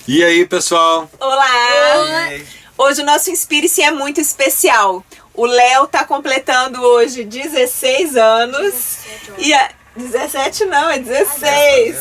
E aí, pessoal? Olá! Oi. Hoje o nosso Inspire-se é muito especial. O Léo tá completando hoje 16 anos. 17 não, é 16.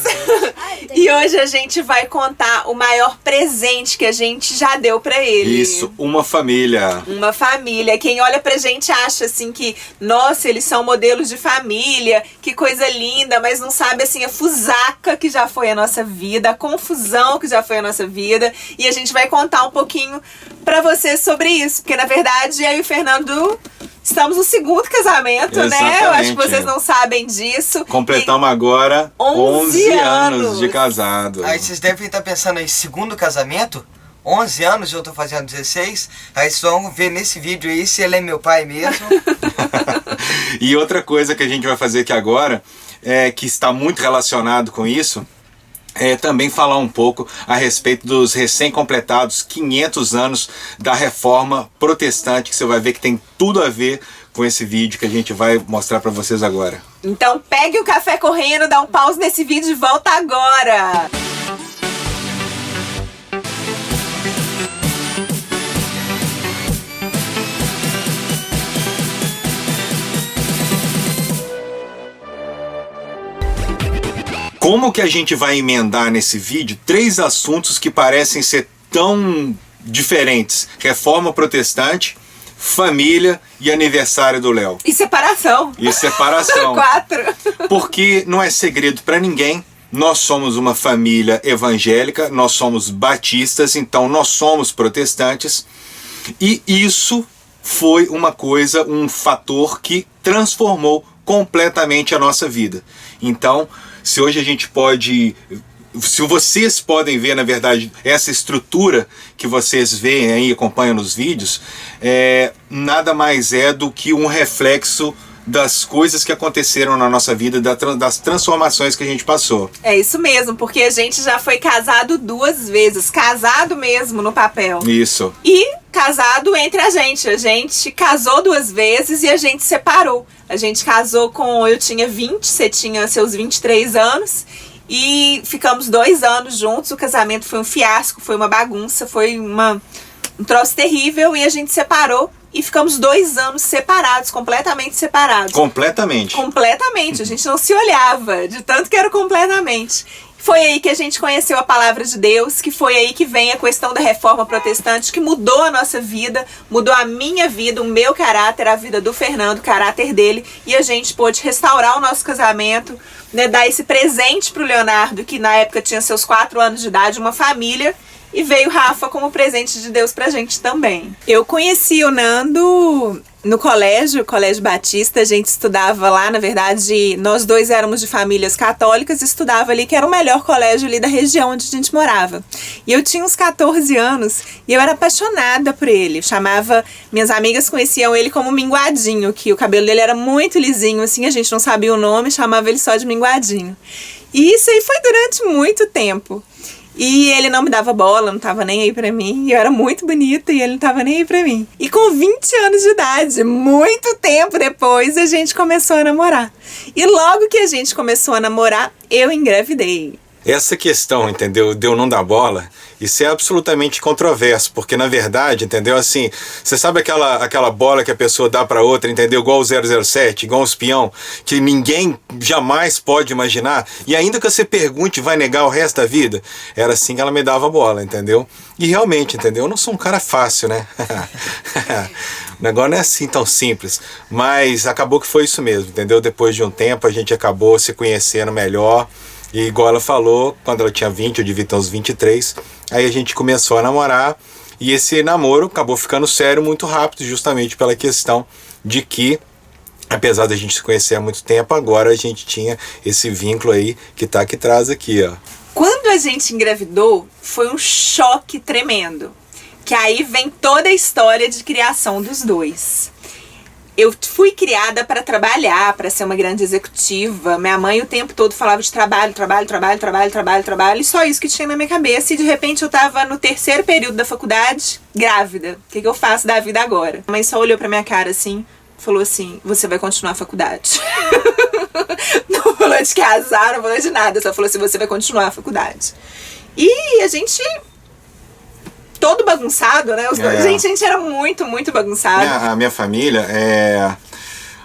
E hoje a gente vai contar o maior presente que a gente já deu pra ele. Isso, uma família. Uma família. Quem olha pra gente acha assim que, nossa, eles são modelos de família, que coisa linda, mas não sabe assim a fusaca que já foi a nossa vida, a confusão que já foi a nossa vida. E a gente vai contar um pouquinho pra vocês sobre isso, porque na verdade eu e o Fernando estamos no segundo casamento, né? Eu acho que vocês não sabem disso. Completamos agora 11 anos de casado. Aí vocês devem estar pensando aí, segundo casamento? 11 anos, eu tô fazendo 16. Aí vocês vão ver nesse vídeo aí se ele é meu pai mesmo. E outra coisa que a gente vai fazer aqui agora, que está muito relacionado com isso, é também falar um pouco a respeito dos recém-completados 500 anos da Reforma Protestante, que você vai ver que tem tudo a ver com esse vídeo que a gente vai mostrar para vocês agora. Então pegue o café correndo, dá um pause nesse vídeo e volta agora! Como que a gente vai emendar nesse vídeo 3 assuntos que parecem ser tão diferentes? Reforma Protestante, família e aniversário do Léo. E separação. E separação. 4. Porque não é segredo para ninguém, nós somos uma família evangélica, nós somos batistas, então nós somos protestantes. E isso foi uma coisa, um fator que transformou completamente a nossa vida. Então, se hoje a gente pode, se vocês podem ver, na verdade, essa estrutura que vocês veem aí, acompanham nos vídeos, nada mais é do que um reflexo das coisas que aconteceram na nossa vida, das transformações que a gente passou. É isso mesmo, porque a gente já foi casado 2 vezes, casado mesmo no papel. Isso. E casado entre a gente casou 2 vezes e a gente separou. A gente casou eu tinha 20, você tinha seus 23 anos e ficamos 2 anos juntos. O casamento foi um fiasco, foi uma bagunça, foi um troço terrível e a gente separou. E ficamos 2 anos separados, completamente separados. Completamente. Completamente, a gente não se olhava, de tanto que era completamente. Foi aí que a gente conheceu a palavra de Deus, que foi aí que vem a questão da Reforma Protestante, que mudou a nossa vida, mudou a minha vida, o meu caráter, a vida do Fernando, o caráter dele, e a gente pôde restaurar o nosso casamento, né, dar esse presente pro Leonardo, que na época tinha seus 4 anos de idade, uma família. E veio Rafa como presente de Deus pra gente também. Eu conheci o Nando no colégio Batista. A gente estudava lá, na verdade, nós 2 éramos de famílias católicas e estudava ali, que era o melhor colégio ali da região onde a gente morava. E eu tinha uns 14 anos e eu era apaixonada por ele. Minhas amigas conheciam ele como Minguadinho, que o cabelo dele era muito lisinho, assim, a gente não sabia o nome, chamava ele só de Minguadinho. E isso aí foi durante muito tempo. E ele não me dava bola, não tava nem aí pra mim. E eu era muito bonita e ele não tava nem aí pra mim. E com 20 anos de idade, muito tempo depois, a gente começou a namorar. E logo que a gente começou a namorar, eu engravidei. Essa questão, entendeu, de eu não dar bola, isso é absolutamente controverso, porque na verdade, entendeu, assim, você sabe aquela bola que a pessoa dá pra outra, entendeu, igual o 007, igual o espião, que ninguém jamais pode imaginar, e ainda que você pergunte, vai negar o resto da vida? Era assim que ela me dava bola, entendeu? E realmente, entendeu, eu não sou um cara fácil, né? O negócio não é assim tão simples, mas acabou que foi isso mesmo, entendeu? Depois de um tempo a gente acabou se conhecendo melhor. E igual ela falou, quando ela tinha 20, eu devia ter uns 23, aí a gente começou a namorar, e esse namoro acabou ficando sério muito rápido, justamente pela questão de que, apesar da gente se conhecer há muito tempo, agora a gente tinha esse vínculo aí que tá aqui atrás aqui, ó. Quando a gente engravidou, foi um choque tremendo. Que aí vem toda a história de criação dos 2. Eu fui criada para trabalhar, para ser uma grande executiva. Minha mãe o tempo todo falava de trabalho, e só isso que tinha na minha cabeça. E de repente eu tava no 3º período da faculdade, grávida. O que eu faço da vida agora? A mãe só olhou pra minha cara assim, falou assim: você vai continuar a faculdade. Não falou de casar, não falou de nada, só falou assim: você vai continuar a faculdade. E a gente... todo bagunçado, né? A gente era muito, muito bagunçado. A minha família,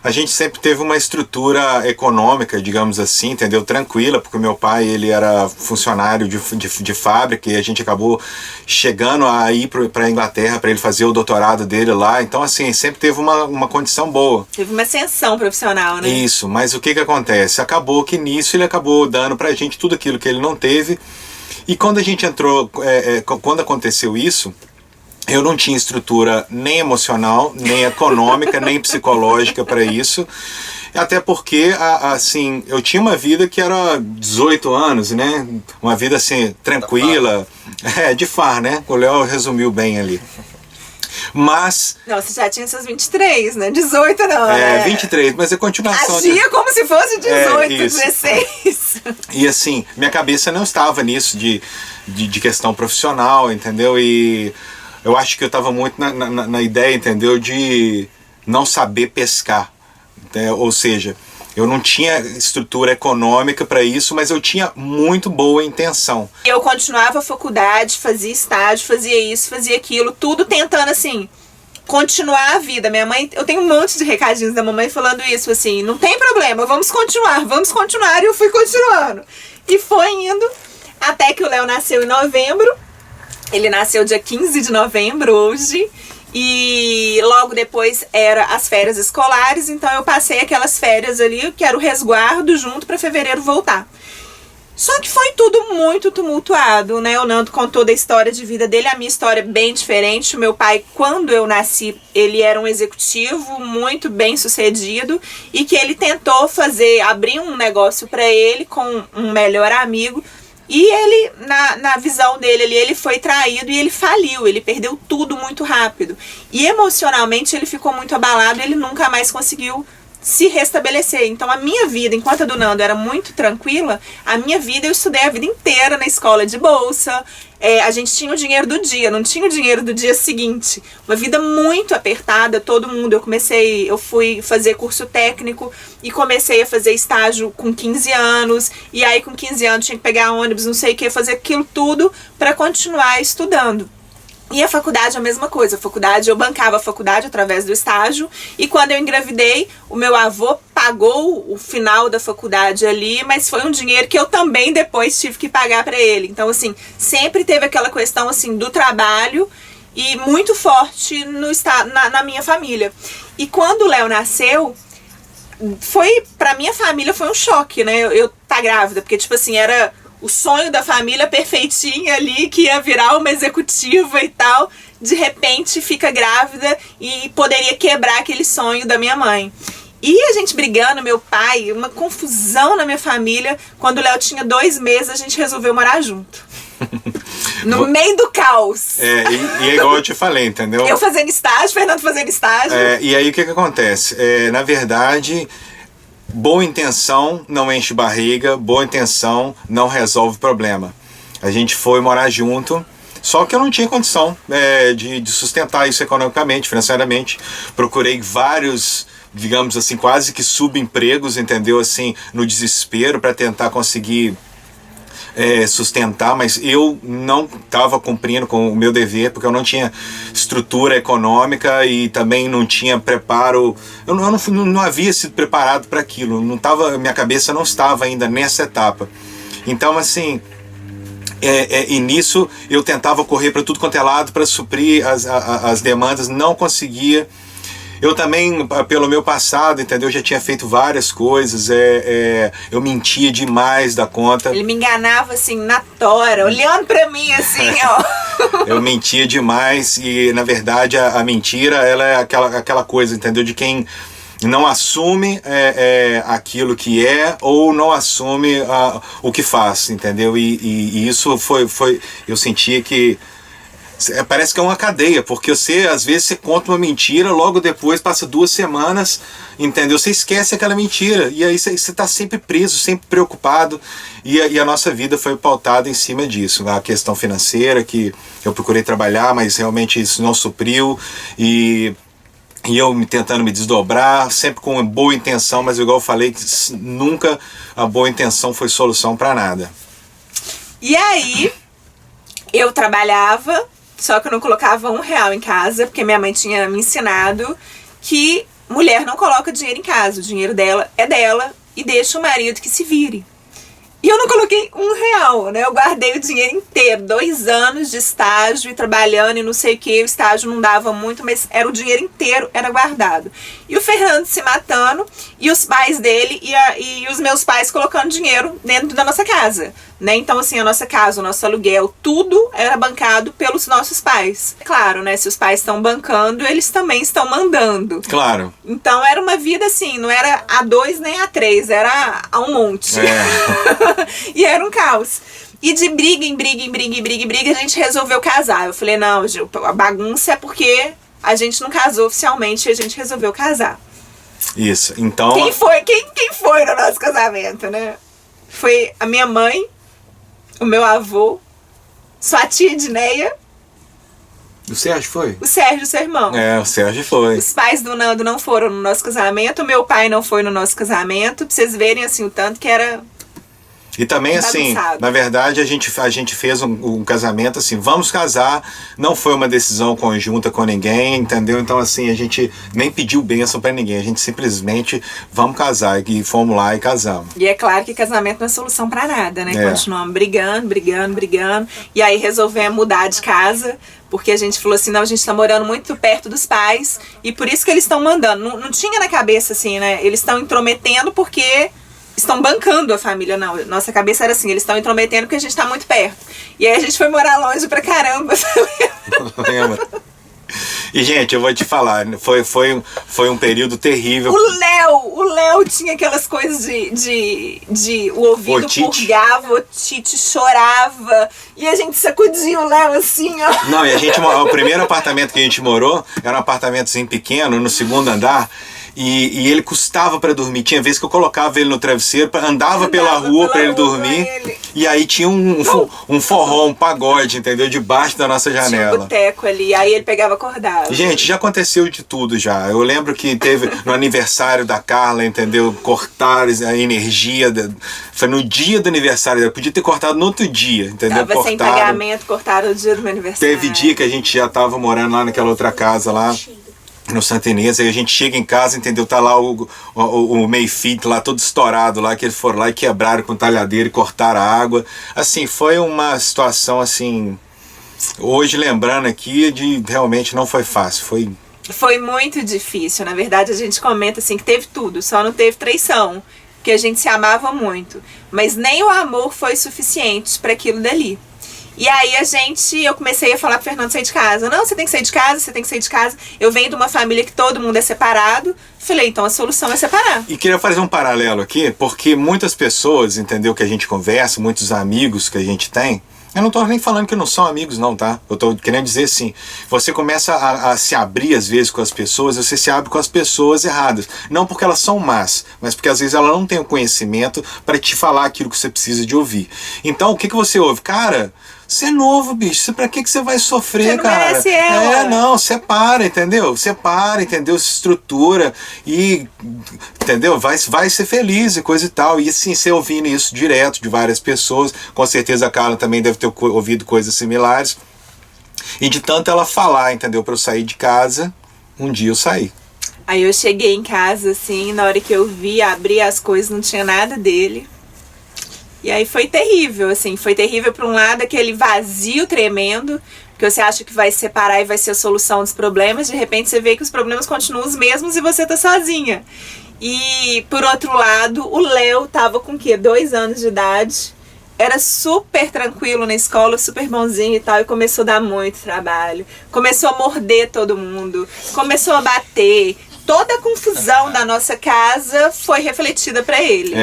a gente sempre teve uma estrutura econômica, digamos assim, entendeu? Tranquila, porque o meu pai, ele era funcionário de fábrica e a gente acabou chegando a ir para a Inglaterra para ele fazer o doutorado dele lá. Então, assim, sempre teve uma condição boa. Teve uma ascensão profissional, né? Isso, mas o que acontece? Acabou que nisso ele acabou dando pra gente tudo aquilo que ele não teve. E quando a gente entrou, quando aconteceu isso, eu não tinha estrutura nem emocional, nem econômica, nem psicológica para isso. Até porque, assim, eu tinha uma vida que era 18 anos, né? Uma vida, assim, tranquila. De farra, né? O Léo resumiu bem ali. Mas... Não, você já tinha seus 23, né? 18 não, né? 23, mas é continuação. Agia como se fosse 18, 16. E assim, minha cabeça não estava nisso de questão profissional, entendeu? E eu acho que eu estava muito na ideia, entendeu? De não saber pescar. Ou seja, eu não tinha estrutura econômica para isso, mas eu tinha muito boa intenção. Eu continuava a faculdade, fazia estágio, fazia isso, fazia aquilo, tudo tentando, assim, continuar a vida. Minha mãe, eu tenho um monte de recadinhos da mamãe falando isso, assim, não tem problema, vamos continuar, e eu fui continuando. E foi indo, até que o Léo nasceu em novembro, ele nasceu dia 15 de novembro, hoje, e logo depois era as férias escolares, então eu passei aquelas férias ali, que era o resguardo, junto para fevereiro voltar. Só que foi tudo muito tumultuado, né? O Nando contou da história de vida dele, a minha história é bem diferente. O meu pai, quando eu nasci, ele era um executivo muito bem sucedido e que ele tentou abrir um negócio para ele com um melhor amigo. E ele, na visão dele ali, ele foi traído e ele faliu, ele perdeu tudo muito rápido. E emocionalmente ele ficou muito abalado e ele nunca mais conseguiu se restabelecer. Então a minha vida, enquanto a do Nando era muito tranquila, a minha vida eu estudei a vida inteira na escola de bolsa. A gente tinha o dinheiro do dia, não tinha o dinheiro do dia seguinte. Uma vida muito apertada, todo mundo. Eu fui fazer curso técnico e comecei a fazer estágio com 15 anos. E aí com 15 anos tinha que pegar ônibus, não sei o que, fazer aquilo tudo para continuar estudando. E a faculdade a mesma coisa. Eu bancava a faculdade através do estágio. E quando eu engravidei, o meu avô pagou o final da faculdade ali, mas foi um dinheiro que eu também depois tive que pagar para ele. Então, assim, sempre teve aquela questão, assim, do trabalho e muito forte na minha família. E quando o Léo nasceu, pra minha família foi um choque, né? Eu tá grávida, porque, tipo assim, era o sonho da família perfeitinha ali, que ia virar uma executiva e tal, de repente fica grávida e poderia quebrar aquele sonho da minha mãe. E a gente brigando, meu pai, uma confusão na minha família. Quando o Léo tinha 2 meses, a gente resolveu morar junto. No meio do caos. E é igual eu te falei, entendeu? Eu fazendo estágio, Fernando fazendo estágio. E aí o que acontece? Na verdade... boa intenção não enche barriga, boa intenção não resolve problema. A gente foi morar junto, só que eu não tinha condição de sustentar isso economicamente, financeiramente. Procurei vários, digamos assim, quase que subempregos, entendeu? Assim, no desespero para tentar conseguir sustentar, mas eu não estava cumprindo com o meu dever, porque eu não tinha estrutura econômica e também não tinha preparo, eu não havia sido preparado para aquilo, minha cabeça não estava ainda nessa etapa. Então, assim, e nisso eu tentava correr para tudo quanto é lado para suprir as demandas, não conseguia. Eu também, pelo meu passado, entendeu? Eu já tinha feito várias coisas, eu mentia demais da conta. Ele me enganava, assim, na tora, olhando pra mim, assim, ó. Eu mentia demais e, na verdade, a mentira, ela é aquela coisa, entendeu? De quem não assume aquilo que é ou não assume o que faz, entendeu? E isso eu sentia que... parece que é uma cadeia, porque às vezes você conta uma mentira, logo depois passa 2 semanas, entendeu? Você esquece aquela mentira e aí você está sempre preso, sempre preocupado, e a nossa vida foi pautada em cima disso. A questão financeira, que eu procurei trabalhar, mas realmente isso não supriu, e eu tentando me desdobrar, sempre com uma boa intenção, mas igual eu falei, que nunca a boa intenção foi solução para nada. E aí... Eu trabalhava, só que eu não colocava R$1 em casa, porque minha mãe tinha me ensinado que mulher não coloca dinheiro em casa, o dinheiro dela é dela e deixa o marido que se vire. E eu não coloquei R$1, né? Eu guardei o dinheiro inteiro, 2 anos de estágio e trabalhando e não sei o que, o estágio não dava muito, mas era o dinheiro inteiro, era guardado. E o Fernando se matando, e os pais dele e os meus pais colocando dinheiro dentro da nossa casa, né? Então, assim, a nossa casa, o nosso aluguel, tudo era bancado pelos nossos pais. Claro, né? Se os pais estão bancando, eles também estão mandando. Claro. Então, era uma vida assim, não era A2 nem A3, era a um monte. E era um caos. E de briga em briga, a gente resolveu casar. Eu falei, não, Gil, a bagunça é porque a gente não casou oficialmente e a gente resolveu casar. Isso, então... Quem foi no nosso casamento, né? Foi a minha mãe, o meu avô, sua tia Edneia. O Sérgio foi? O Sérgio, seu irmão. O Sérgio foi. Os pais do Nando não foram no nosso casamento, o meu pai não foi no nosso casamento, pra vocês verem, assim, o tanto que era... E também, assim, na verdade, a gente fez um casamento, assim, vamos casar, não foi uma decisão conjunta com ninguém, entendeu? Então, assim, a gente nem pediu bênção pra ninguém, a gente simplesmente, vamos casar, e fomos lá e casamos. E é claro que casamento não é solução pra nada, né? Continuamos brigando, e aí resolvemos mudar de casa, porque a gente falou assim, não, a gente tá morando muito perto dos pais, e por isso que eles estão mandando. Não tinha na cabeça, assim, né? Eles estão intrometendo porque... estão bancando a família, não. Nossa cabeça era assim, eles estão intrometendo porque a gente tá muito perto. E aí a gente foi morar longe pra caramba. Lembra? E, gente, eu vou te falar, foi um período terrível. O Léo tinha aquelas coisas de o ouvido purgava, otite, chorava. E a gente sacudia o Léo assim, ó. Não, e o primeiro apartamento que a gente morou era um apartamentozinho pequeno, no 2º andar. E ele custava pra dormir. Tinha vezes que eu colocava ele no travesseiro, andava pela rua pra ele dormir. E aí tinha um forró, um pagode, entendeu? Debaixo da nossa janela. Tinha um boteco ali, aí ele pegava acordado. Gente, já aconteceu de tudo já. Eu lembro que teve no aniversário da Carla, entendeu? Cortaram a energia. Foi no dia do aniversário dela. Podia ter cortado no outro dia, entendeu? Tava sem pagamento, cortaram o dia do meu aniversário. Teve dia que a gente já tava morando lá naquela outra casa lá. No Santa Inês, aí a gente chega em casa, entendeu? Tá lá o meio-fio lá todo estourado lá, que eles foram lá e quebraram com talhadeira e cortaram a água. Assim, foi uma situação assim, hoje lembrando aqui, realmente não foi fácil, foi muito difícil. Na verdade, a gente comenta assim que teve tudo, só não teve traição, porque a gente se amava muito, mas nem o amor foi suficiente para aquilo dali. E aí eu comecei a falar pro Fernando sair de casa. Não, você tem que sair de casa, você tem que sair de casa. Eu venho de uma família que todo mundo é separado. Falei, então a solução é separar. E queria fazer um paralelo aqui, porque muitas pessoas, entendeu, que a gente conversa, muitos amigos que a gente tem, eu não tô nem falando que não são amigos não, tá? Eu tô querendo dizer assim, você começa a se abrir às vezes com as pessoas, você se abre com as pessoas erradas. Não porque elas são más, mas porque às vezes ela não tem o conhecimento para te falar aquilo que você precisa de ouvir. Então, o que você ouve? Cara... Você é novo, bicho. Pra que você vai sofrer, você não cara? Merece ela. Não, separa, entendeu? Separa, entendeu? Se estrutura e, entendeu? Vai ser feliz e coisa e tal. E assim, você ouvindo isso direto de várias pessoas, com certeza a Carla também deve ter ouvido coisas similares. E de tanto ela falar, entendeu? Pra eu sair de casa, um dia eu saí. Aí eu cheguei em casa, assim, na hora que eu vi, abri as coisas, não tinha nada dele. E aí foi terrível, assim, foi terrível por um lado, aquele vazio tremendo, porque você acha que vai separar e vai ser a solução dos problemas, de repente você vê que os problemas continuam os mesmos e você tá sozinha. E por outro lado, o Léo tava com o quê? 2 anos de idade, era super tranquilo na escola, super bonzinho e tal, e começou a dar muito trabalho, começou a morder todo mundo, começou a bater. Toda a confusão da nossa casa foi refletida pra ele.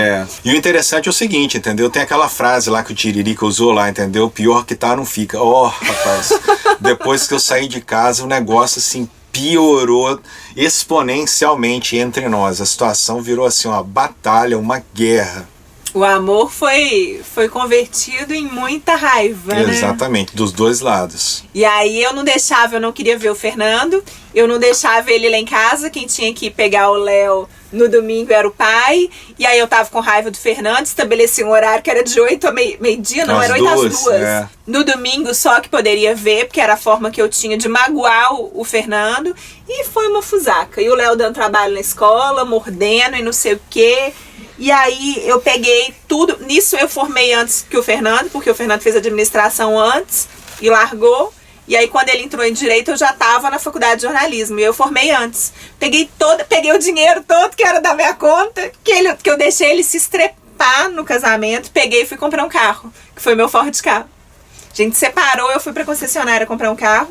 E o interessante é o seguinte, entendeu? Tem aquela frase lá que o Tiririca usou lá, entendeu? Pior que tá, não fica. Rapaz, depois que eu saí de casa, o negócio assim piorou exponencialmente entre nós. A situação virou assim uma batalha, uma guerra. O amor foi convertido em muita raiva, né? Exatamente, dos dois lados. E aí eu não queria ver o Fernando, eu não deixava ele lá em casa, quem tinha que pegar o Léo no domingo era o pai, e aí eu tava com raiva do Fernando, estabeleci um horário que era de 8 a meio-dia, não, era 8 às 2. É. No domingo só que poderia ver, porque era a forma que eu tinha de magoar o Fernando, e foi uma fusaca. E o Léo dando trabalho na escola, mordendo e não sei o quê. E aí eu peguei tudo, nisso eu formei antes que o Fernando, porque o Fernando fez administração antes e largou. E aí quando ele entrou em direito eu já estava na faculdade de jornalismo e eu formei antes. Peguei o dinheiro todo que era da minha conta, que eu deixei ele se estrepar no casamento, peguei e fui comprar um carro, que foi meu Ford Ka. A gente separou, eu fui pra concessionária comprar um carro.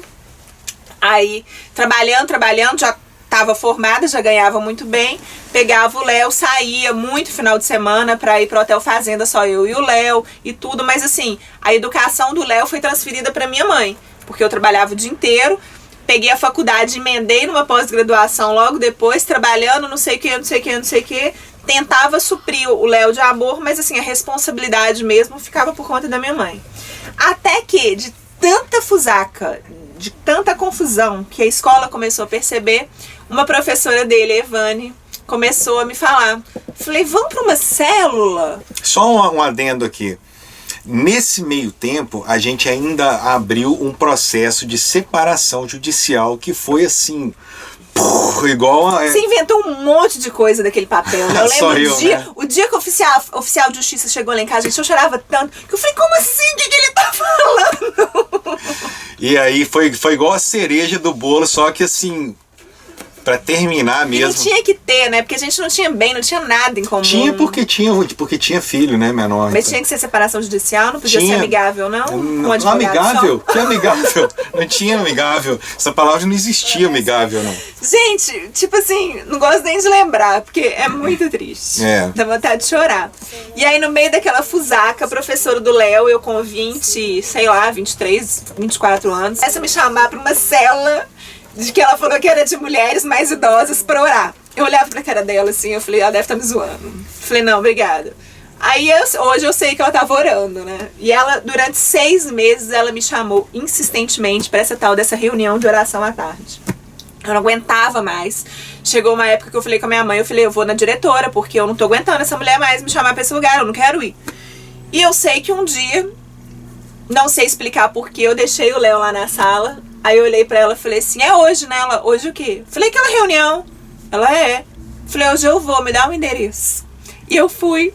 Aí trabalhando, já estava formada, já ganhava muito bem, pegava o Léo, saía muito final de semana para ir pro Hotel Fazenda, só eu e o Léo e tudo, mas assim, a educação do Léo foi transferida para minha mãe, porque eu trabalhava o dia inteiro, peguei a faculdade, emendei numa pós-graduação logo depois, trabalhando não sei o que, tentava suprir o Léo de amor, mas assim, a responsabilidade mesmo ficava por conta da minha mãe. Até que, de tanta fusaca, de tanta confusão que a escola começou a perceber, uma professora dele, Evane, começou a me falar. Falei, vamos para uma célula? Só um adendo aqui. Nesse meio tempo, a gente ainda abriu um processo de separação judicial que foi assim... igual a... Você inventou um monte de coisa daquele papel, né? Eu lembro né? O dia que o oficial de justiça chegou lá em casa, gente, eu chorava tanto, que eu falei, como assim? O que ele tá falando? E aí foi igual a cereja do bolo, só que assim... Pra terminar mesmo. E não tinha que ter, né? Porque a gente não tinha nada em comum. Tinha porque tinha filho, né, menor. Mas tinha que ser separação judicial, não podia ser amigável, não? Não, amigável? Que amigável? Não tinha amigável. Essa palavra não existia amigável, não. Gente, tipo assim, não gosto nem de lembrar, porque é muito triste. É. Dá vontade de chorar. E aí, no meio daquela fusaca, a professora do Léo, eu com 23, 24 anos, essa me chamar pra uma cela de que ela falou que era de mulheres mais idosas pra orar. Eu olhava pra cara dela assim, eu falei, ela deve estar me zoando. Falei, não, obrigada. Aí hoje eu sei que ela tava orando, né? E ela, durante 6 meses, ela me chamou insistentemente pra essa tal dessa reunião de oração à tarde. Eu não aguentava mais. Chegou uma época que eu falei com a minha mãe, eu falei, eu vou na diretora, porque eu não tô aguentando essa mulher mais me chamar pra esse lugar, eu não quero ir. E eu sei que um dia, não sei explicar porquê, eu deixei o Léo lá na sala. Aí eu olhei pra ela e falei assim, é hoje, né? Ela, hoje o quê? Falei, aquela reunião. Ela, é. Falei, hoje eu vou, me dá um endereço. E eu fui.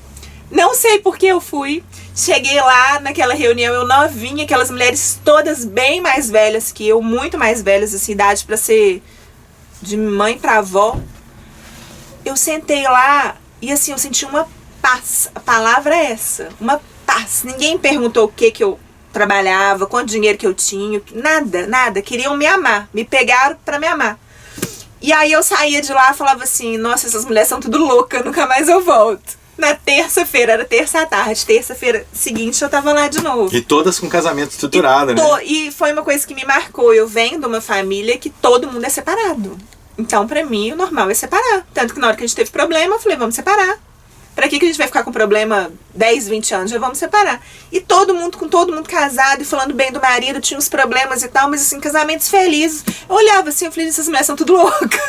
Não sei por que eu fui. Cheguei lá naquela reunião, eu novinha, aquelas mulheres todas bem mais velhas que eu, muito mais velhas, assim, idade pra ser de mãe pra avó. Eu sentei lá e assim, eu senti uma paz. A palavra é essa, uma paz. Ninguém perguntou o que eu trabalhava, quanto dinheiro que eu tinha, nada, queriam me amar, me pegaram pra me amar. E aí eu saía de lá e falava assim, nossa, essas mulheres são tudo loucas, nunca mais eu volto. Na terça-feira, era terça à tarde, terça-feira seguinte eu tava lá de novo. E todas com casamento estruturado, né? E foi uma coisa que me marcou, eu venho de uma família que todo mundo é separado. Então pra mim o normal é separar, tanto que na hora que a gente teve problema eu falei, vamos separar. Pra que a gente vai ficar com problema 10, 20 anos? Já vamos separar. E todo mundo casado e falando bem do marido, tinha uns problemas e tal, mas assim, casamentos felizes. Eu olhava assim, eu falei, essas mulheres são tudo loucas.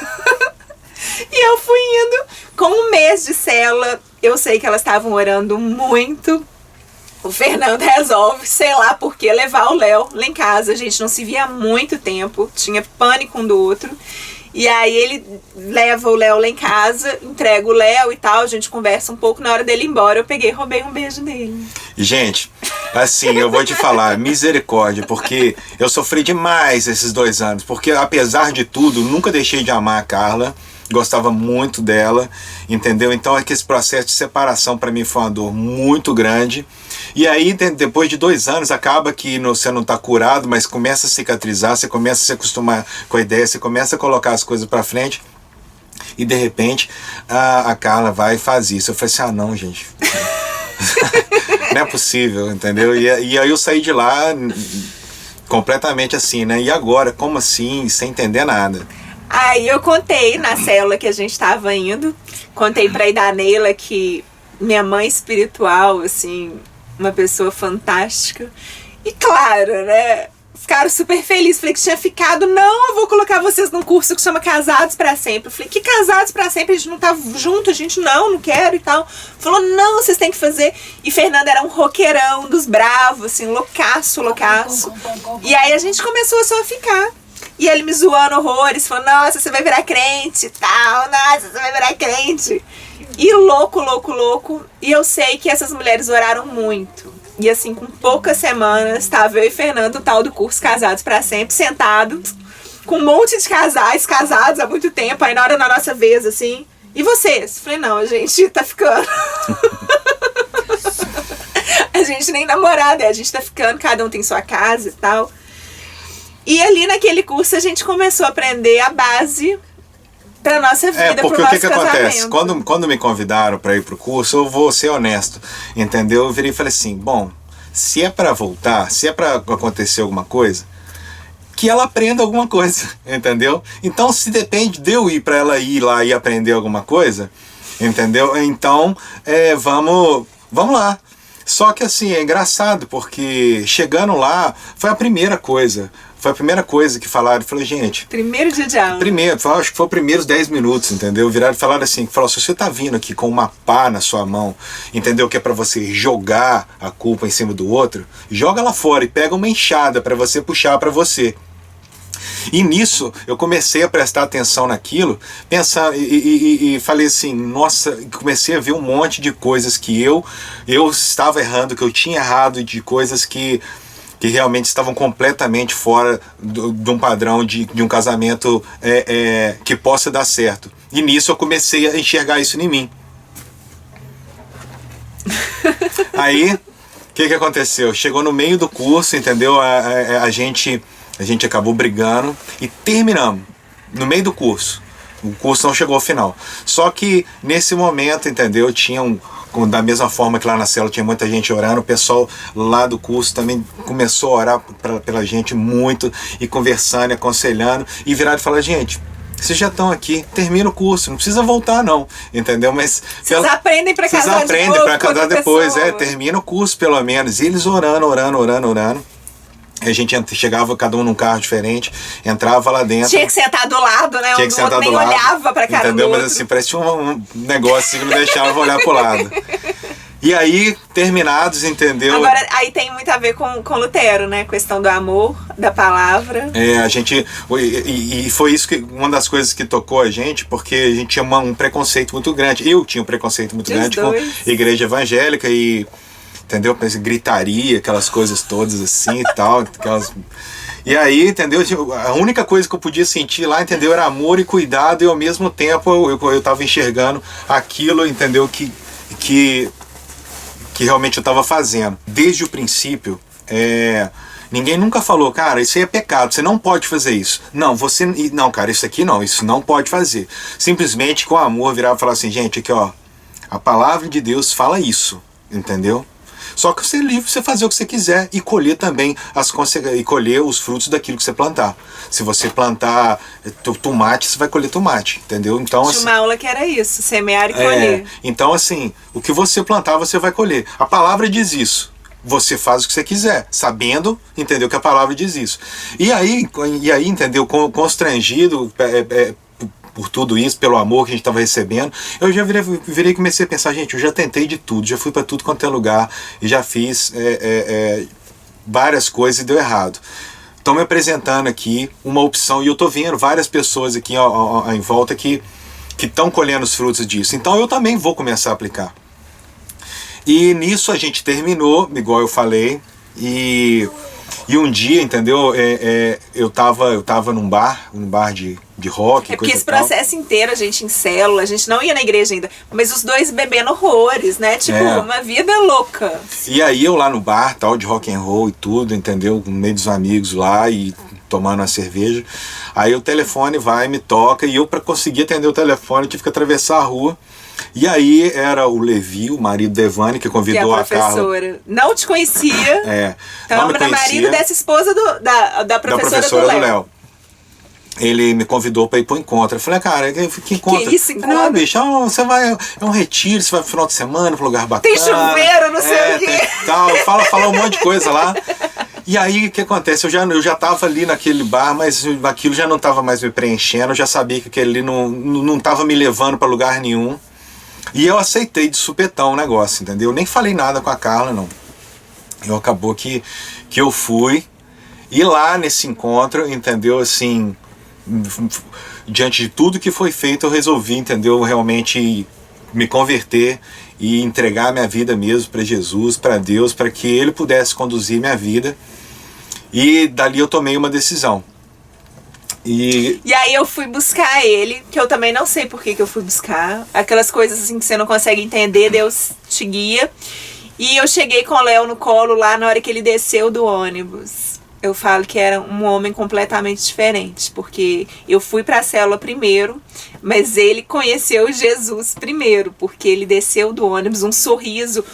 E eu fui indo com 1 mês de célula. Eu sei que elas estavam orando muito. O Fernando resolve, sei lá por que, levar o Léo lá em casa. A gente não se via há muito tempo, tinha pânico um do outro. E aí ele leva o Léo lá em casa, entrega o Léo e tal, a gente conversa um pouco, na hora dele ir embora eu peguei e roubei um beijo dele. Gente, assim, eu vou te falar, misericórdia, porque eu sofri demais esses 2 anos, porque apesar de tudo, nunca deixei de amar a Carla, gostava muito dela, entendeu? Então é que esse processo de separação para mim foi uma dor muito grande. E aí, depois de 2 anos, acaba que você não está curado, mas começa a cicatrizar, você começa a se acostumar com a ideia, você começa a colocar as coisas para frente, e de repente a Carla vai e faz isso. Eu falei assim, não, gente, não é possível, entendeu? E aí eu saí de lá completamente assim, né? E agora, como assim? Sem entender nada. Aí eu contei na célula que a gente estava indo, contei pra Idaneila que minha mãe espiritual, assim, uma pessoa fantástica. E claro, né? Ficaram super felizes. Falei que tinha ficado. Não, eu vou colocar vocês num curso que chama Casados pra Sempre. Eu falei, que Casados pra Sempre? A gente não tá junto, a gente não quero e tal. Falou, não, vocês têm que fazer. E Fernando era um roqueirão dos bravos, assim, loucaço. E aí a gente começou só a ficar. E ele me zoando horrores, falando, nossa, você vai virar crente e tal, nossa, você vai virar crente. E louco. E eu sei que essas mulheres oraram muito. E assim, com poucas semanas, estava eu e Fernando, o tal do curso Casados pra Sempre, sentado, com um monte de casais, casados há muito tempo, aí na hora da nossa vez, assim, e vocês? Falei, não, a gente tá ficando. A gente nem namorada, a gente tá ficando, cada um tem sua casa e tal. E ali naquele curso a gente começou a aprender a base pra nossa vida, porque pro o nosso que acontece? Quando me convidaram para ir pro curso, eu vou ser honesto, entendeu? Eu virei e falei assim, bom, se é para voltar, se é para acontecer alguma coisa, que ela aprenda alguma coisa, entendeu? Então, se depende de eu ir para ela ir lá e aprender alguma coisa, entendeu? Então, vamos lá. Só que assim, é engraçado, porque chegando lá, foi a primeira coisa que falaram. Eu falei, gente... Primeiro dia de aula. Acho que foi os primeiros 10 minutos, entendeu? Viraram e falaram assim, se você tá vindo aqui com uma pá na sua mão, entendeu? Que é pra você jogar a culpa em cima do outro, joga lá fora e pega uma enxada pra você puxar pra você. E nisso, eu comecei a prestar atenção naquilo, pensar e falei assim, nossa, comecei a ver um monte de coisas que eu estava errando, que eu tinha errado, de coisas que realmente estavam completamente fora de um padrão de um casamento que possa dar certo. E nisso eu comecei a enxergar isso em mim. Aí, o que aconteceu? Chegou no meio do curso, entendeu? A gente acabou brigando e terminamos no meio do curso. O curso não chegou ao final. Só que nesse momento, entendeu? Da mesma forma que lá na cela tinha muita gente orando, o pessoal lá do curso também começou a orar pela gente muito, e conversando, e aconselhando, e viraram e falaram, gente, vocês já estão aqui, termina o curso, não precisa voltar não, entendeu? Mas vocês aprendem para casar depois. Vocês aprendem para casar depois, termina o curso pelo menos. E eles orando. A gente chegava, cada um num carro diferente, entrava lá dentro. Tinha que sentar do lado, né? Tinha que sentar do lado. Olhava pra cara entendeu? do Mas outro. assim, parecia um negócio assim que não deixava olhar pro lado. E aí, terminados, entendeu? Agora, aí tem muito a ver com Lutero, né? Questão do amor, da palavra. A gente... E foi isso que... Uma das coisas que tocou a gente, porque a gente tinha um preconceito muito grande. Eu tinha um preconceito muito grande com igreja evangélica e... Entendeu? Gritaria, aquelas coisas todas assim e tal. E aí, entendeu? A única coisa que eu podia sentir lá, entendeu? Era amor e cuidado, e ao mesmo tempo eu tava enxergando aquilo, entendeu? Que realmente eu tava fazendo. Desde o princípio, ninguém nunca falou, cara, isso aí é pecado, você não pode fazer isso. Não, cara, isso aqui não, isso não pode fazer. Simplesmente com amor virava e falava assim, gente, aqui ó, a palavra de Deus fala isso, entendeu? Só que você é livre, você fazer o que você quiser e colher também e colher os frutos daquilo que você plantar. Se você plantar tomate, você vai colher tomate, entendeu? Então, tinha uma aula que era isso, semear e colher. Então, assim, o que você plantar, você vai colher. A palavra diz isso. Você faz o que você quiser, sabendo, entendeu, que a palavra diz isso. E aí entendeu, constrangido por tudo isso, pelo amor que a gente estava recebendo, eu já virei e comecei a pensar, gente, eu já tentei de tudo, já fui para tudo quanto é lugar, e já fiz várias coisas e deu errado. Estão me apresentando aqui uma opção, e eu tô vendo várias pessoas aqui em volta que estão colhendo os frutos disso, então eu também vou começar a aplicar. E nisso a gente terminou, igual eu falei, e um dia, entendeu, eu tava num bar de rock. Porque esse processo inteiro, a gente em célula, a gente não ia na igreja ainda, mas os dois bebendo horrores, né? Tipo, uma vida louca. E aí eu lá no bar, tal, de rock and roll e tudo, entendeu? No meio dos amigos lá e tomando uma cerveja. Aí o telefone vai, me toca, e eu, para conseguir atender o telefone, tive que atravessar a rua. E aí era o Levi, o marido da Evane, que convidou a Carla. Não te conhecia. Não me conhecia. Marido dessa esposa da professora do Léo. ele me convidou para ir pro encontro. Eu falei, cara, que encontro? Que isso, encontro? Não, bicho, você vai, é um retiro, você vai pro final de semana, pro lugar bacana. Tem chuveiro, não sei o quê. Tem tal, fala um monte de coisa lá. E aí, o que acontece? Eu já tava ali naquele bar, mas aquilo já não tava mais me preenchendo, eu já sabia que aquele ali não tava me levando para lugar nenhum. E eu aceitei de supetão o negócio, entendeu? Eu nem falei nada com a Carla, não. Acabou que eu fui, e lá nesse encontro, entendeu, assim, diante de tudo que foi feito, eu resolvi, entendeu, realmente me converter e entregar minha vida mesmo para Jesus, para Deus, para que Ele pudesse conduzir minha vida. E dali eu tomei uma decisão. E aí eu fui buscar ele, que eu também não sei por que eu fui buscar. Aquelas coisas assim que você não consegue entender, Deus te guia. E eu cheguei com o Léo no colo lá na hora que ele desceu do ônibus. Eu falo que era um homem completamente diferente, porque eu fui para a célula primeiro, mas ele conheceu Jesus primeiro, porque ele desceu do ônibus, um sorriso,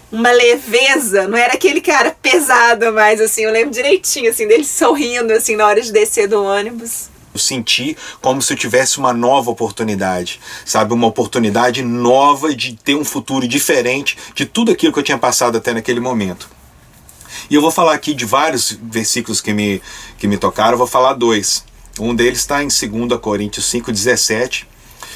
uma leveza, não era aquele cara pesado, mas assim, eu lembro direitinho assim dele sorrindo assim na hora de descer do ônibus. Eu senti como se eu tivesse uma nova oportunidade, sabe? Uma oportunidade nova de ter um futuro diferente de tudo aquilo que eu tinha passado até naquele momento. E eu vou falar aqui de vários versículos que me tocaram, eu vou falar 2. Um deles está em 2 Coríntios 5,17,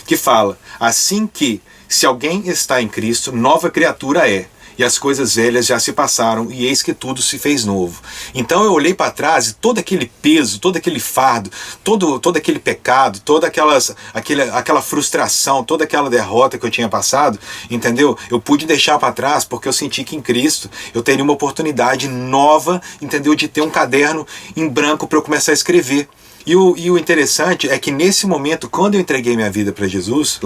que fala: assim que, se alguém está em Cristo, nova criatura é. E as coisas velhas já se passaram, e eis que tudo se fez novo. Então eu olhei para trás e todo aquele peso, todo aquele fardo, todo aquele pecado, toda aquela frustração, toda aquela derrota que eu tinha passado, entendeu? Eu pude deixar para trás porque eu senti que em Cristo eu teria uma oportunidade nova, entendeu? De ter um caderno em branco para eu começar a escrever. E o interessante é que nesse momento, quando eu entreguei minha vida para Jesus,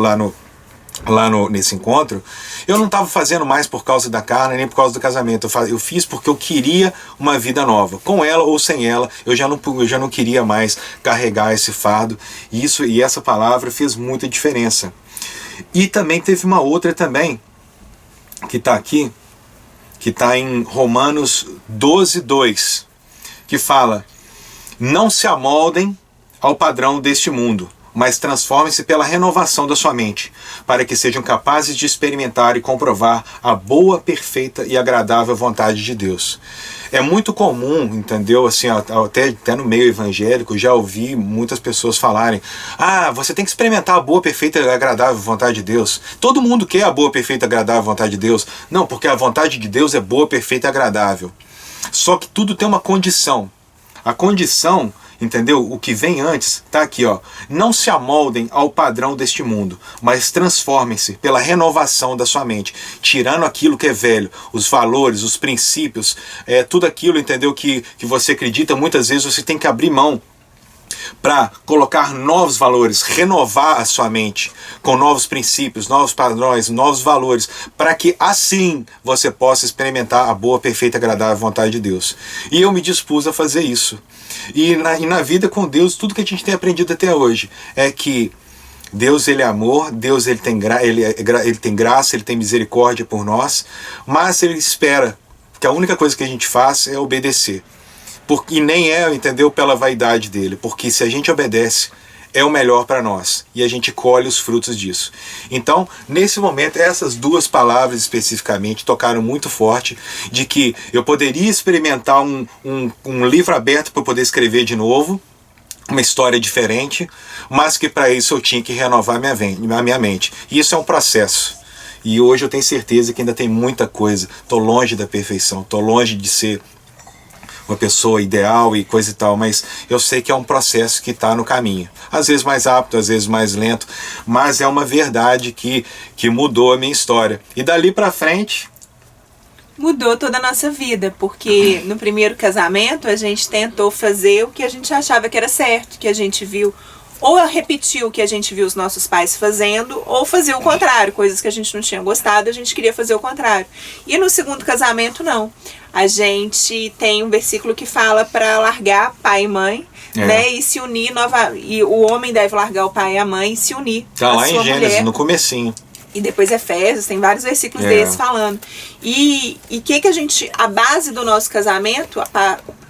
nesse encontro, eu não estava fazendo mais por causa da Carla, nem por causa do casamento. Eu fiz porque eu queria uma vida nova. Com ela ou sem ela, eu já não queria mais carregar esse fardo. E essa palavra fez muita diferença. E também teve uma outra também, que está aqui, que está em Romanos 12:2, que fala: não se amoldem ao padrão deste mundo, mas transformem-se pela renovação da sua mente, para que sejam capazes de experimentar e comprovar a boa, perfeita e agradável vontade de Deus. É muito comum, entendeu? Assim, até no meio evangélico, já ouvi muitas pessoas falarem: você tem que experimentar a boa, perfeita e agradável vontade de Deus. Todo mundo quer a boa, perfeita e agradável vontade de Deus. Não, porque a vontade de Deus é boa, perfeita e agradável. Só que tudo tem uma condição. A condição, entendeu? O que vem antes está aqui, ó. Não se amoldem ao padrão deste mundo, mas transformem-se pela renovação da sua mente, tirando aquilo que é velho, os valores, os princípios, tudo aquilo, entendeu? Que você acredita, muitas vezes você tem que abrir mão para colocar novos valores, renovar a sua mente com novos princípios, novos padrões, novos valores, para que assim você possa experimentar a boa, perfeita e agradável vontade de Deus. E eu me dispus a fazer isso. E na vida com Deus, tudo que a gente tem aprendido até hoje é que Deus, Ele é amor, Deus ele tem graça, Ele tem misericórdia por nós, mas Ele espera que a única coisa que a gente faz é obedecer. E nem entendeu, pela vaidade dele, porque se a gente obedece, é o melhor para nós, e a gente colhe os frutos disso. Então, nesse momento, essas 2 palavras especificamente tocaram muito forte, de que eu poderia experimentar um livro aberto para poder escrever de novo, uma história diferente, mas que para isso eu tinha que renovar minha mente. E isso é um processo. E hoje eu tenho certeza que ainda tem muita coisa. Estou longe da perfeição, estou longe de ser uma pessoa ideal e coisa e tal, mas eu sei que é um processo que está no caminho. Às vezes mais rápido, às vezes mais lento, mas é uma verdade que mudou a minha história. E dali para frente mudou toda a nossa vida, porque no primeiro casamento a gente tentou fazer o que a gente achava que era certo, que a gente viu, ou repetir o que a gente viu os nossos pais fazendo, ou fazer o contrário, coisas que a gente não tinha gostado, a gente queria fazer o contrário. E no segundo casamento, não. A gente tem um versículo que fala para largar pai e mãe, né, e se unir e o homem deve largar o pai e a mãe e se unir. Tá lá em Gênesis, no comecinho. E depois Efésios, tem vários versículos desses falando. E que a gente, a base do nosso casamento,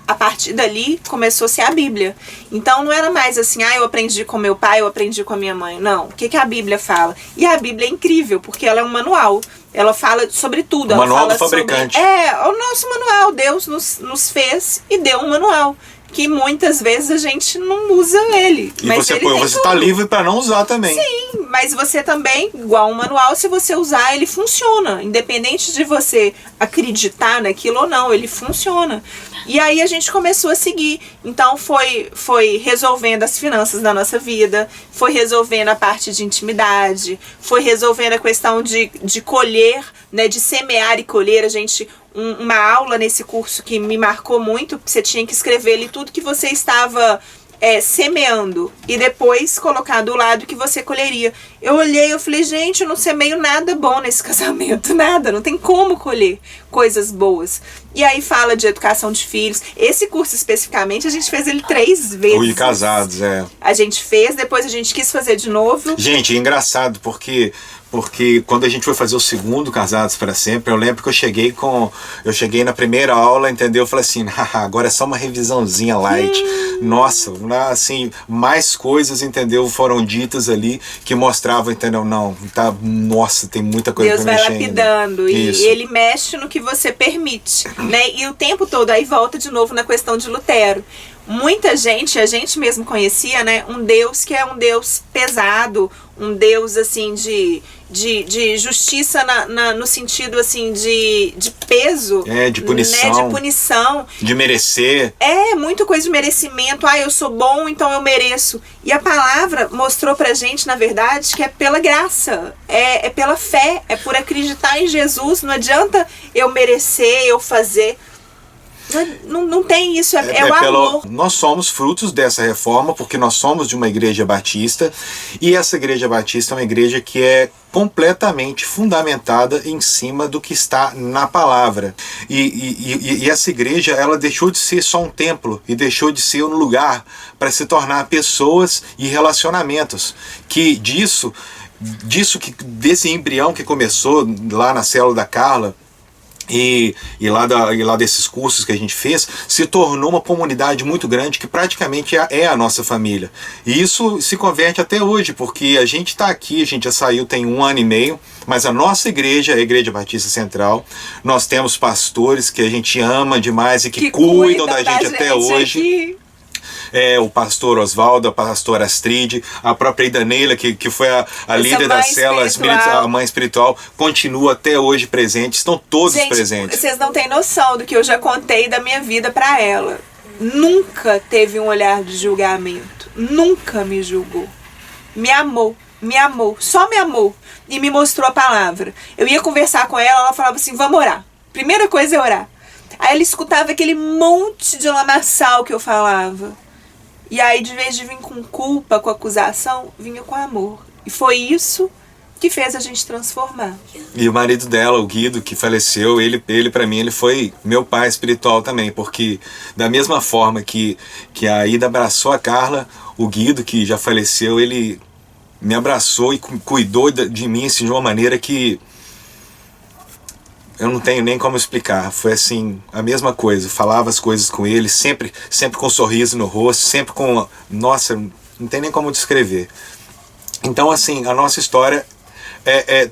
a partir dali começou a ser a Bíblia. Então não era mais assim, eu aprendi com meu pai, eu aprendi com a minha mãe. Não, o que a Bíblia fala? E a Bíblia é incrível, porque ela é um manual. Ela fala sobre tudo. O ela manual fala do fabricante. o nosso manual. Deus nos fez e deu um manual. Que muitas vezes a gente não usa ele. E mas você ele tá livre para não usar também. Sim, mas você também, igual um manual, se você usar, ele funciona. Independente de você acreditar naquilo ou não, ele funciona. E aí a gente começou a seguir. Então foi resolvendo as finanças da nossa vida, foi resolvendo a parte de intimidade, foi resolvendo a questão de colher, né, de semear e colher. A gente... Uma aula nesse curso que me marcou muito, você tinha que escrever ali tudo que você estava semeando e depois colocar do lado que você colheria. Eu olhei, eu falei, gente, eu não semeio nada bom nesse casamento, nada, não tem como colher coisas boas. E aí fala de educação de filhos. Esse curso especificamente, a gente fez ele 3 vezes. E casados, A gente fez, depois a gente quis fazer de novo. Gente, é engraçado, porque quando a gente foi fazer o segundo Casados para Sempre, eu lembro que eu cheguei na primeira aula, entendeu? Eu falei assim, agora é só uma revisãozinha light. Nossa, assim, mais coisas, entendeu? Foram ditas ali que mostravam, entendeu? Não, tá, nossa, tem muita coisa Deus pra vai mexer lapidando ainda. e Isso. ele mexe no que você permite, né? E o tempo todo aí volta de novo na questão de Lutero. Muita gente, a gente mesmo conhecia, né? Um Deus que é um Deus pesado, um Deus assim de justiça no sentido assim de peso. De punição. Né? De punição. De merecer. Muito coisa de merecimento. Eu sou bom, então eu mereço. E a palavra mostrou pra gente, na verdade, que é pela graça. É pela fé, é por acreditar em Jesus. Não adianta eu merecer, eu fazer. Não tem isso, é o amor. Nós somos frutos dessa reforma, porque nós somos de uma igreja batista, e essa igreja batista é uma igreja que é completamente fundamentada em cima do que está na palavra. E essa igreja, ela deixou de ser só um templo e deixou de ser um lugar para se tornar pessoas e relacionamentos. Que desse embrião que começou lá na célula da Carla, e lá desses cursos que a gente fez, se tornou uma comunidade muito grande que praticamente é a nossa família. E isso se converte até hoje, porque a gente está aqui, a gente já saiu tem 1 ano e meio, mas a nossa igreja é a Igreja Batista Central. Nós temos pastores que a gente ama demais e que cuidam da gente até hoje. Aqui. O pastor Oswaldo, a pastora Astrid, a própria Idaneila, que foi a líder das células, a mãe espiritual, continua até hoje presente, estão todos presentes. Vocês não têm noção do que eu já contei da minha vida para ela. Nunca teve um olhar de julgamento, nunca me julgou. Me amou, só me amou e me mostrou a palavra. Eu ia conversar com ela falava assim, vamos orar. Primeira coisa é orar. Aí ela escutava aquele monte de lamaçal que eu falava. E aí, de vez de vir com culpa, com acusação, vinha com amor. E foi isso que fez a gente transformar. E o marido dela, o Guido, que faleceu, ele para mim, ele foi meu pai espiritual também, porque da mesma forma que a Ida abraçou a Carla, o Guido, que já faleceu, ele me abraçou e cuidou de mim assim, de uma maneira que eu não tenho nem como explicar. Foi assim, a mesma coisa. Falava as coisas com ele, sempre com um sorriso no rosto, sempre com... Nossa, não tem nem como descrever. Então, assim, a nossa história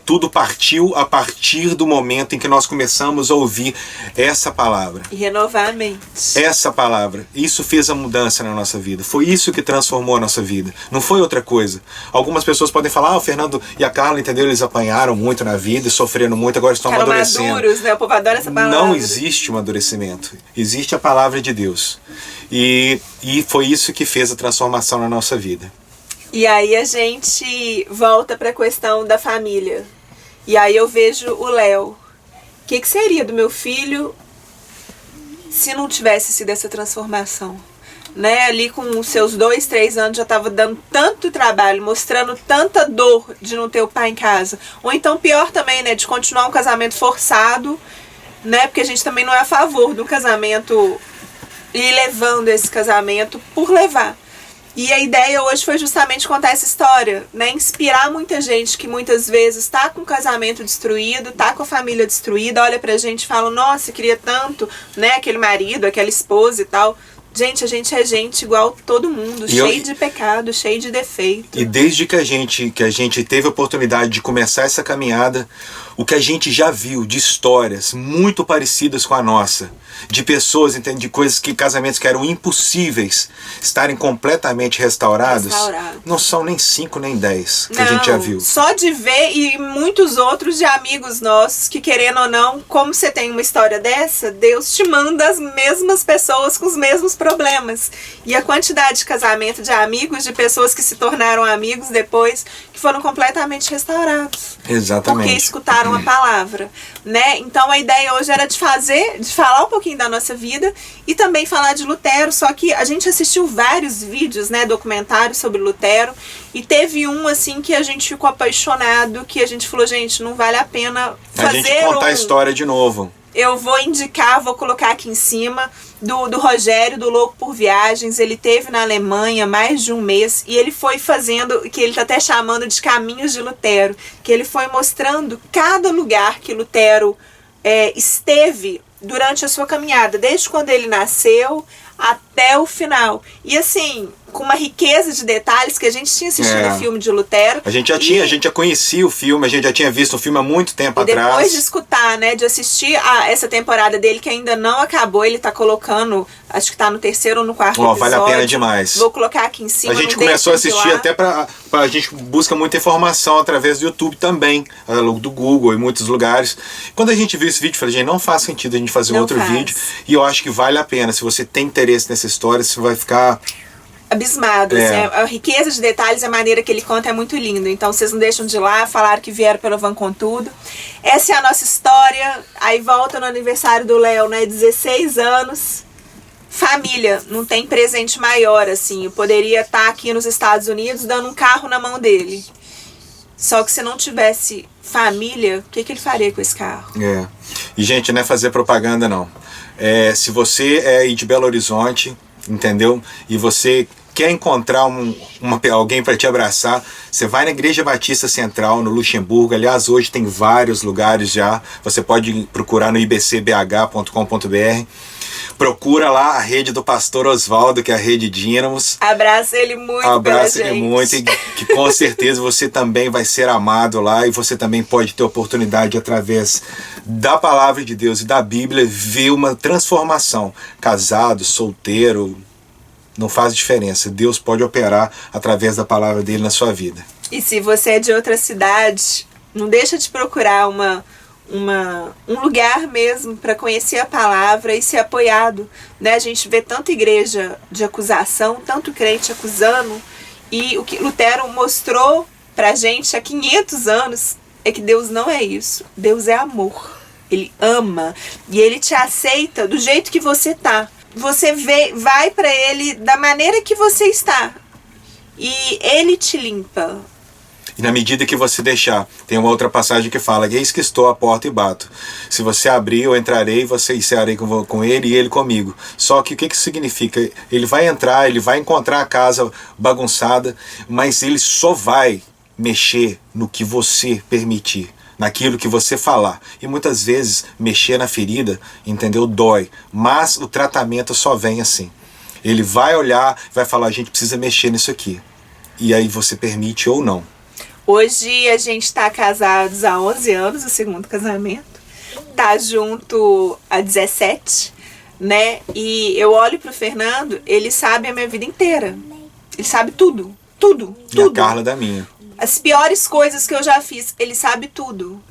tudo partiu a partir do momento em que nós começamos a ouvir essa palavra. E renovar a mente. Essa palavra. Isso fez a mudança na nossa vida. Foi isso que transformou a nossa vida. Não foi outra coisa. Algumas pessoas podem falar, o Fernando e a Carla, entendeu? Eles apanharam muito na vida e sofreram muito, agora estão amadurecendo. Maduros, né? O povo adora essa palavra. Não existe um amadurecimento. Existe a palavra de Deus. E foi isso que fez a transformação na nossa vida. E aí a gente volta para a questão da família. E aí eu vejo o Léo. O que seria do meu filho se não tivesse sido essa transformação? Né? Ali com os seus 2, 3 anos já estava dando tanto trabalho, mostrando tanta dor de não ter o pai em casa. Ou então pior também, né? De continuar um casamento forçado, né? Porque a gente também não é a favor do casamento e levando esse casamento por levar. E a ideia hoje foi justamente contar essa história, né? Inspirar muita gente que muitas vezes tá com o casamento destruído, tá com a família destruída, olha pra gente e fala, nossa, queria tanto, né? Aquele marido, aquela esposa e tal. Gente, a gente é gente igual todo mundo, cheio de pecado, cheio de defeito. E desde que a gente teve a oportunidade de começar essa caminhada, o que a gente já viu de histórias muito parecidas com a nossa, de pessoas, entende, de coisas que casamentos que eram impossíveis estarem completamente restaurados, não são nem 5 nem 10 que a gente já viu. Só de ver, e muitos outros de amigos nossos que, querendo ou não, como você tem uma história dessa, Deus te manda as mesmas pessoas com os mesmos problemas. E a quantidade de casamento de amigos, de pessoas que se tornaram amigos depois, que foram completamente restaurados. Exatamente. Porque escutaram a palavra, né? Então a ideia hoje era de falar um pouquinho da nossa vida e também falar de Lutero, só que a gente assistiu vários vídeos, né, documentários sobre Lutero, e teve um assim que a gente ficou apaixonado, que a gente falou, gente, não vale a pena fazer a gente contar a história de novo. Eu vou indicar, vou colocar aqui em cima, do Rogério, do Louco por Viagens. Ele teve na Alemanha mais de um mês e ele foi fazendo, que ele está até chamando de caminhos de Lutero, que ele foi mostrando cada lugar que Lutero esteve durante a sua caminhada, desde quando ele nasceu até o final. E assim, com uma riqueza de detalhes que a gente tinha assistido o filme de Lutero. A gente já conhecia o filme, a gente já tinha visto o filme há muito tempo atrás. Depois de escutar, né, de assistir a essa temporada dele, que ainda não acabou, ele tá colocando, acho que tá no 3º ou no 4º episódio. Vale a pena demais. Vou colocar aqui em cima. A gente começou a assistir até a gente busca muita informação através do YouTube também, do Google e muitos lugares. Quando a gente viu esse vídeo, eu falei, gente, não faz sentido a gente fazer outro vídeo. E eu acho que vale a pena. Se você tem interesse nessa história, você vai ficar abismado. Assim, a riqueza de detalhes, a maneira que ele conta é muito linda. Então vocês não deixam de ir lá, falaram que vieram pelo Van com Tudo. Essa é a nossa história. Aí volta no aniversário do Léo, né? 16 anos. Família, não tem presente maior, assim. Eu poderia estar aqui nos Estados Unidos dando um carro na mão dele. Só que se não tivesse família, o que ele faria com esse carro? E, gente, não é fazer propaganda, não. Se você é aí de Belo Horizonte, entendeu? E você quer encontrar alguém para te abraçar, você vai na Igreja Batista Central, no Luxemburgo. Aliás, hoje tem vários lugares já. Você pode procurar no ibcbh.com.br. Procura lá a rede do pastor Oswaldo, que é a rede Dínamos. Abraça ele muito. Abraça ele muito, e que com certeza você também vai ser amado lá, e você também pode ter oportunidade, através da palavra de Deus e da Bíblia, ver uma transformação. Casado, solteiro, não faz diferença. Deus pode operar através da palavra dele na sua vida. E se você é de outra cidade, não deixa de procurar um lugar mesmo para conhecer a palavra e ser apoiado, né? A gente vê tanta igreja de acusação, tanto crente acusando, e o que Lutero mostrou pra gente há 500 anos é que Deus não é isso. Deus é amor. Ele ama e ele te aceita do jeito que você tá. Você vai pra ele da maneira que você está e ele te limpa. E na medida que você deixar, tem uma outra passagem que fala: eis que estou à porta e bato. Se você abrir, eu entrarei, e cearei com ele e ele comigo. Só que o que isso significa? Ele vai entrar, ele vai encontrar a casa bagunçada, mas ele só vai mexer no que você permitir, naquilo que você falar. E muitas vezes mexer na ferida, entendeu? Dói. Mas o tratamento só vem assim. Ele vai olhar, vai falar: a gente precisa mexer nisso aqui. E aí você permite ou não. Hoje a gente está casados há 11 anos, o segundo casamento. Tá junto há 17, né? E eu olho pro Fernando, ele sabe a minha vida inteira. Ele sabe tudo, tudo, tudo. E a Carla da minha. As piores coisas que eu já fiz, ele sabe tudo.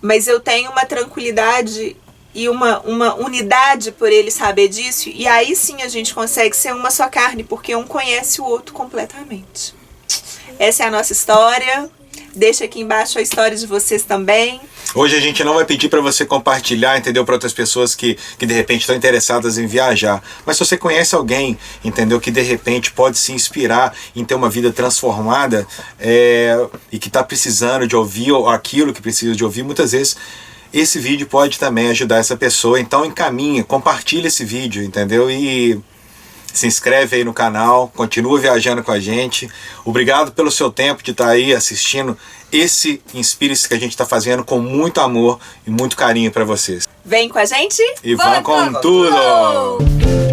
Mas eu tenho uma tranquilidade e uma unidade por ele saber disso. E aí sim a gente consegue ser uma só carne, porque um conhece o outro completamente. Essa é a nossa história. Deixa aqui embaixo a história de vocês também. Hoje a gente não vai pedir para você compartilhar, entendeu? Para outras pessoas que de repente estão interessadas em viajar. Mas se você conhece alguém, entendeu? Que de repente pode se inspirar em ter uma vida transformada e que está precisando de ouvir aquilo que precisa de ouvir, muitas vezes esse vídeo pode também ajudar essa pessoa. Então encaminha, compartilha esse vídeo, entendeu? E Se inscreve aí no canal, continua viajando com a gente. Obrigado pelo seu tempo de estar aí assistindo esse Inspire-se que a gente está fazendo com muito amor e muito carinho para vocês. Vem com a gente E vão com tudo!